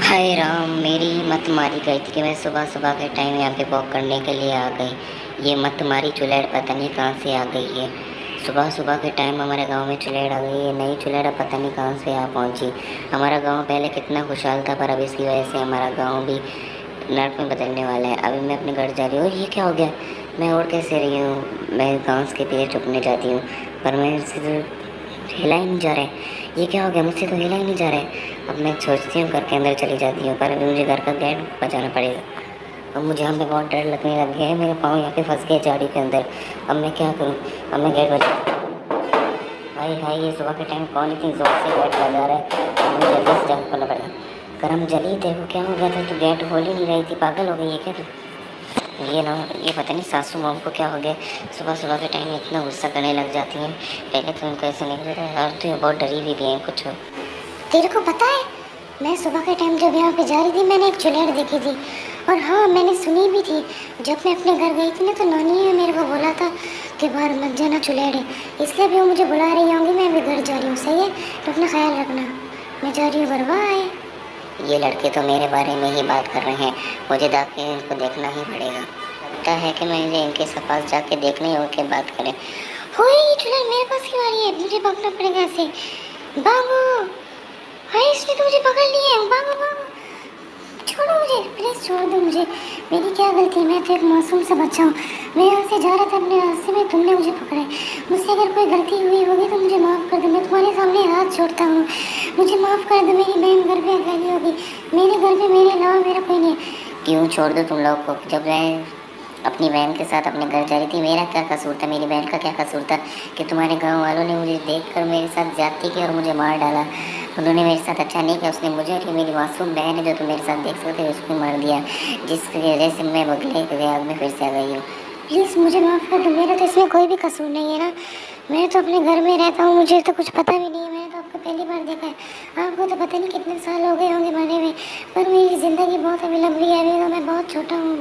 हाय राम, मेरी मत मारी गई थी कि मैं सुबह सुबह के टाइम यहाँ पे वॉक करने के लिए आ गई। ये मत मारी चुलेड़ पता नहीं कहाँ से आ गई है। सुबह सुबह के टाइम हमारे गांव में चुलेड़ आ गई है। नई चुलेड़ पता नहीं कहाँ से आ पहुँची। हमारा गांव पहले कितना खुशहाल था, पर अब इसकी वजह से हमारा गांव भी नर्क में बदलने वाला है। अभी मैं अपने घर जा रही हूँ। ये क्या हो गया? मैं उड़ कैसे रही हूँ? मैं घास के पेड़ चुपने जाती हूँ, पर मेरे से तो हिला ही नहीं जा रहा है। ये क्या हो गया? मुझसे तो हिला ही नहीं जा रहा है। अब मैं सोचती हूँ घर के अंदर चली जाती हूँ, पर अभी मुझे घर का गेट बजाना पड़ेगा। अब मुझे यहाँ पे बहुत डर लगने लग गया है। मेरे पाँव यहाँ पे फंस गए झाड़ी के अंदर। अब मैं क्या करूँ? अब मैं गेट बजा, हाय हाय, ये सुबह के टाइम कौन इतनी जोर से गेट बजा रहा है? अब मुझे जल्दी से जंप करना पड़ेगा। करम जली, तेरे को क्या हो गया था? तू गेट खोल ही नहीं रही थी, पागल हो गई है क्या तू? ये ना, ये पता नहीं सासू माँ को क्या हो गया, सुबह सुबह के टाइम इतना गुस्सा करने लग जाती हैं। पहले तो उनको ऐसा नहीं लगता है, और तो ये बहुत डरी भी है कुछ। तेरे को पता है, मैं सुबह के टाइम जब यहाँ पे जा रही थी, मैंने एक चुलेड़ देखी थी। और हाँ, मैंने सुनी भी थी। जब मैं अपने घर गई थी ना, तो नानी ने मेरे को बोला था कि बाहर मत जाना, चुलेड़ है। इसलिए भी वो मुझे बुला रही होंगी। मैं अभी घर जा रही हूँ, सही है? तो अपना ख्याल रखना। मैं जा रही हूँ, बरबाए। ये लड़के तो मेरे बारे में ही बात कर रहे हैं। मुझे जाके इनको देखना ही पड़ेगा। लगता है कि मुझे इनके पास जाके देखने और के बात करें। हो, ये चुलेड़ मेरे पास क्यों आ रही है? मुझे भागना पड़ेगा ऐसे। बाबू, हाय, इसने तो मुझे पकड़ लिया है। बाबू बाबू, छोड़ो मुझे, प्लीज़ छोड़ दो मुझे। मेरी क्या गलती है? मैं तो एक मासूम सा बच्चा हूँ। मैं यहाँ से जा रहा था अपने रास्ते में, तुमने मुझे पकड़ा है। मुझसे अगर कोई गलती हुई होगी तो मुझे माफ़ कर दो। मैं तुम्हारे सामने हाथ जोड़ता हूँ, मुझे माफ़ कर दो। मेरी बहन घर पे अकेली होगी। मेरे घर पे मेरे अलावा मेरा कोई नहीं है। क्यों छोड़ दो तुम लोग को? जब मैं अपनी बहन के साथ अपने घर जा रही थी, मेरा क्या कसूर था? मेरी बहन का क्या कसूर था कि तुम्हारे गांव वालों ने मुझे देखकर मेरे साथ ज्यादती की और मुझे मार डाला? उन्होंने मेरे साथ अच्छा नहीं किया। उसने मुझे और मेरी मासूम बहन है जो तुम मेरे साथ देख सकते हो, उसको मार दिया, जिसकी वजह से मैं बगले के आग में फिर से आ गई हूँ। प्लीज़ मुझे माफ़ कर दो। मेरा तो इसमें कोई भी कसूर नहीं है ना। मैं तो अपने घर में रहता हूँ, मुझे तो कुछ पता भी नहीं है। मैंने तो आपको पहली बार देखा है। आपको तो पता नहीं कितने साल हो गए होंगे मरे हुए, पर मेरी ज़िंदगी बहुत अभी लंबी है। अभी तो मैं बहुत छोटा हूँ।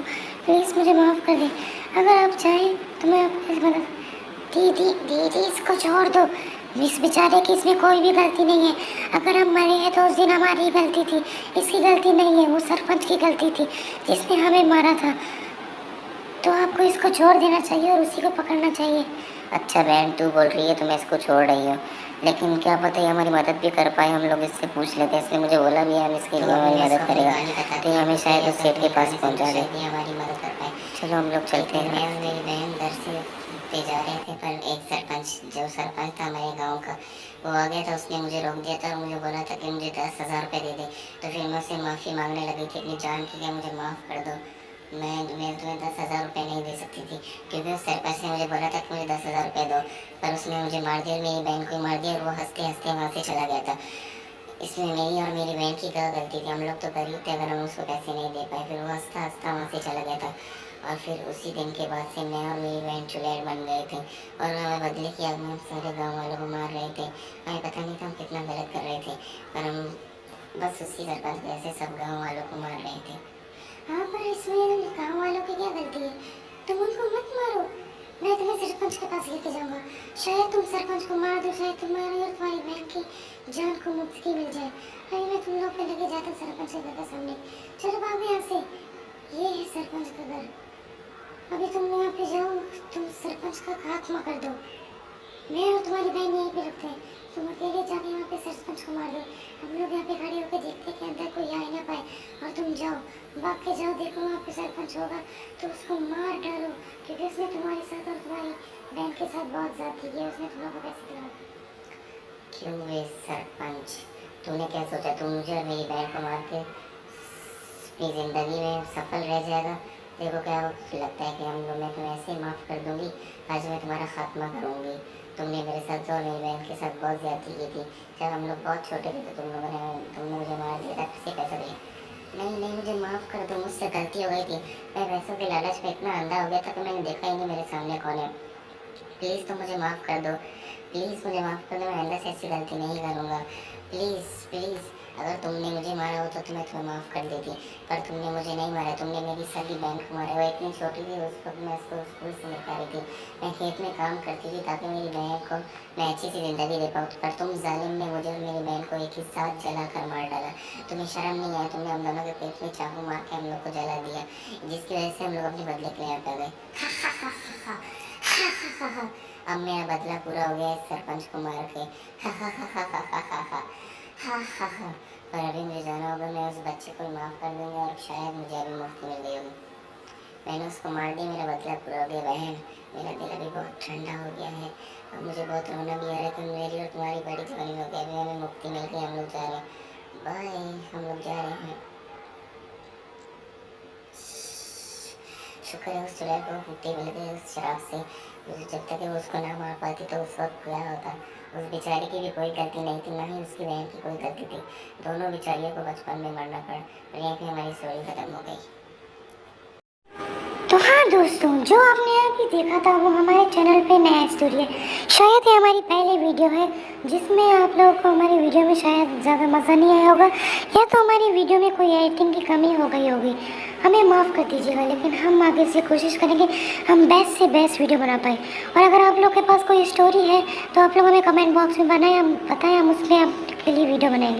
प्लीज़ मुझे माफ़ कर दें। अगर आप चाहें तो मैं आपकी मदद। दीदी दीदी, इसको छोड़ दो। इस बेचारे की इसमें कोई भी गलती नहीं है। अगर हम मरे हैं तो उस दिन हमारी गलती थी, इसकी गलती नहीं है। वो सरपंच की गलती थी जिसने हमें मारा था। तो आपको इसको छोड़ देना चाहिए और उसी को पकड़ना चाहिए। अच्छा बहन, तू बोल रही है तो मैं इसको छोड़ रही हूँ, लेकिन क्या पता ये हमारी मदद भी कर पाए। हम लोग इससे पूछ लेते हैं। इसने मुझे बोला भी है हम इसके लिए हमारी मदद करेगा, तो ये हमें शायद उस सेठ के पास पहुँचा दे, हमारी मदद कर पाए। चलो हम लोग चलते हैं। मैं और मेरी बहन घर से पे जा रहे थे, पर एक सरपंच, जो सरपंच था हमारे गाँव का, वो आ गया था। उसने मुझे रोक दिया था और मुझे बोला था कि मुझे 10,000 रुपये दे दे। तो फिर मैं उससे माफ़ी मांगने लगी थी अपनी जान की कि मुझे माफ़ कर दो। मैं तुम्हें 10,000 रुपये नहीं दे सकती थी, क्योंकि उस सरपंच ने मुझे बोला था कि मुझे 10,000 रुपये दो, पर उसने मुझे मार दिया, मेरी बहन को मार दिया और वो हंसते हंसते वहाँ से चला गया था। इसमें मेरी और मेरी बहन की क्या गलती थी? हम लोग तो गरीब थे, अगर हम उसको पैसे नहीं दे पाए। फिर वो हंसता हंसता वहाँ से चला गया था। और फिर उसी दिन के बाद से मैं और मेरी बहन चुड़ैल बन गए थे, और हमें बदले की आग में हम सारे गाँव वालों को मार रहे थे। हमें पता नहीं था हम कितना गलत कर रहे थे, पर हम बस उसी सरपंच की वजह से सब गाँव वालों को मार रहे थे। हाँ, पर इसमें गाँव वालों की क्या गलती है? तुम उनको मत मारो। मैं तुम्हें सरपंच के पास लेके जाऊंगा। शायद तुम सरपंच को मार दो, शायद तुम्हारी और तुम्हारी बहन की जान को मुक्ति मिल जाए। अरे मैं तुम लोग पे लेके जाता हूँ सरपंच के घर के सामने। चलो भागो यहाँ से। ये है सरपंच का घर। अभी तुम यहाँ पे जाओ, तुम सरपंच का खात्मा कर दो। मैं और तुम्हारी बहन यहीं पे रुकते हैं। तुम अकेले जाके वहाँ पे सरपंच को मार दो। हम लोग यहाँ पे खड़े होकर देखते कि अंदर कोई आ ही ना पाए, और तुम जाओ, भाग के जाओ, देखो वहाँ पे सरपंच होगा तो उसको मार डालो, क्योंकि उसने तुम्हारे साथ और तुम्हारी बहन के साथ बहुत ज़्यादती की है। उसने तुम लोग को पैसे दिला। क्यों वे सरपंच, तूने क्या सोचा तुम मुझे और मेरी बहन को मार के अपनी ज़िंदगी में सफल रह जाएगा? देखो क्या लगता है कि मैं तुम्हें ऐसे ही माफ़ कर दूँगी। आज मैं तुम्हारा खात्मा करूँगी। तुमने मेरे साथ जो मेरी बहन के साथ बहुत ज़्यादती की थी, जब हम लोग बहुत छोटे थे, तो तुमने मुझे मार दिया था, किसी पैसा दिया। नहीं नहीं, मुझे माफ़ कर दो, मुझसे गलती हो गई थी। मैं पैसों के लालच में इतना अंधा हो गया था कि मैंने देखा ही नहीं मेरे सामने कौन है। प्लीज़ तुम मुझे माफ़ कर दो, प्लीज़ मुझे माफ़ कर दो। मैं अंदर से ऐसी गलती नहीं करूँगा। प्लीज़ प्लीज़, अगर तुमने मुझे मारा हो तो मैं तुम्हें माफ़ कर देती, पर तुमने मुझे नहीं मारा, तुमने मेरी सगी बहन को मारा। वो इतनी छोटी थी, उस वक्त मैं उसको स्कूल से लेकर आई थी। मैं खेत में काम करती थी ताकि मेरी बहन को मैं अच्छी सी ज़िंदगी दे पाऊँ, पर तुम जालिम ने मुझे और मेरी बहन को एक ही साथ जला कर मार डाला। तुम्हें शर्म नहीं आया? तुमने हम दोनों के पेट में चाकू मार के हम लोग को जला दिया, जिसकी वजह से हम लोग अपने बदले के लिए यहाँ पे आ गए। अब मेरा बदला पूरा हो गया इस सरपंच को मार के। पर अभी मुझे जाना होगा, मैं उस बच्चे को माफ़ कर दूंगा और शायद मुझे अभी मुक्ति मिल गई होगी। मैंने उसको मार दिया, मेरा बदला पूरा हो गया। बहन, मेरा दिल अभी बहुत ठंडा हो गया है, अब मुझे बहुत रोना भी आ रहा है। तुम मेरी और तुम्हारी बड़ी दुश्मनी हो गई, अभी हमें मुक्ति मिल गई, हम लोग जा रहे हैं। बाय, हम लोग जा रहे हैं। शुक्र है उस चुड़ैल को मुक्ति मिल गई उस शराब से। जब तक वो उसको ना मार पाती तो उस वक्त क्या होता। उस बेचारी की भी कोई गलती नहीं थी, ना ही उसकी बहन की कोई गलती थी। दोनों बेचारियों को बचपन में मरना पड़ा और यहीं पे हमारी स्टोरी खत्म हो गई। तो हाँ दोस्तों, जो आपने अभी देखा था वो हमारे चैनल पे नया स्टोरी है। शायद ये हमारी पहली वीडियो है जिसमें आप लोगों को हमारी वीडियो में शायद ज़्यादा मज़ा नहीं आया होगा, या तो हमारी वीडियो में कोई एडिटिंग की कमी हो गई होगी, हमें माफ़ कर दीजिएगा। लेकिन हम आगे से कोशिश करेंगे हम बेस्ट से बेस्ट वीडियो बना पाएँ। और अगर आप लोग के पास कोई स्टोरी है तो आप लोग हमें कमेंट बॉक्स में बताएं, हम उसमें आपके लिए वीडियो बनाएंगे।